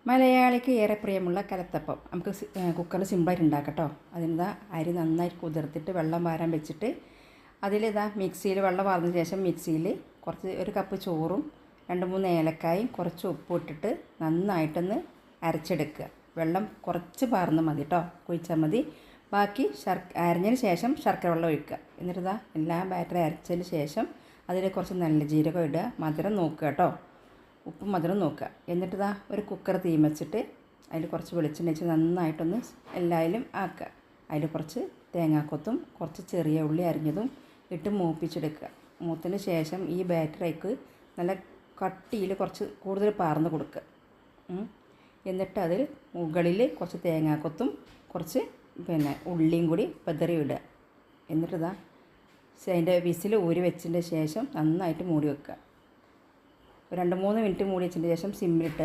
മലയാളിക്ക് ഏറെ പ്രിയമുള്ള കലത്തപ്പം നമുക്ക് കുക്കറിൽ സിമ്പിളായിട്ട് ഉണ്ടാക്കാം കേട്ടോ. അതിനിതാ അരി നന്നായിട്ട് കുതിർത്തിട്ട് വെള്ളം വാരാൻ വെച്ചിട്ട് അതിലിതാ മിക്സിയിൽ വെള്ളം വാർന്ന ശേഷം മിക്സിയിൽ ഒരു കപ്പ് ചോറും 2-3 ഏലക്കായും കുറച്ച് ഉപ്പും ഇട്ടിട്ട് നന്നായിട്ടൊന്ന് അരച്ചെടുക്കുക. വെള്ളം കുറച്ച് പാർന്ന് മതി കേട്ടോ, കുഴിച്ചാൽ മതി. ബാക്കി അരഞ്ഞതിന് ശേഷം ശർക്കര വെള്ളം ഒഴിക്കുക. എന്നിട്ടിതാ എല്ലാ ബാറ്ററി അരച്ചതിന് ശേഷം അതിൽ കുറച്ച് നല്ല ജീരകം ഇടുക. മധുരം നോക്കുക കേട്ടോ, ഉപ്പും മധുരം നോക്കുക. എന്നിട്ടിതാ ഒരു കുക്കർ തീ വെച്ചിട്ട് അതിൽ കുറച്ച് വെളിച്ചെണ്ണ വെച്ച് നന്നായിട്ടൊന്ന് എല്ലായിലും ആക്കുക. അതിൽ കുറച്ച് തേങ്ങാക്കൊത്തും കുറച്ച് ചെറിയ ഉള്ളി അരിഞ്ഞതും ഇട്ട് മൂപ്പിച്ചെടുക്കുക. മൂത്തതിന് ശേഷം ഈ ബാറ്ററിക്ക് നല്ല കട്ടിയിൽ കുറച്ച് കൂടുതൽ പാർന്ന് കൊടുക്കുക. എന്നിട്ട് അതിൽ മുകളിൽ കുറച്ച് തേങ്ങാക്കൊത്തും കുറച്ച് ഉള്ളിയും കൂടി പെതറി ഇടുക. എന്നിട്ടിതാ അതിൻ്റെ വിസിൽ ഊരി വെച്ചതിൻ്റെ ശേഷം നന്നായിട്ട് മൂടി വെക്കുക. 2-3 മിനിറ്റ് മൂടി വെച്ചതിന് ശേഷം സിമ്മിലിട്ട്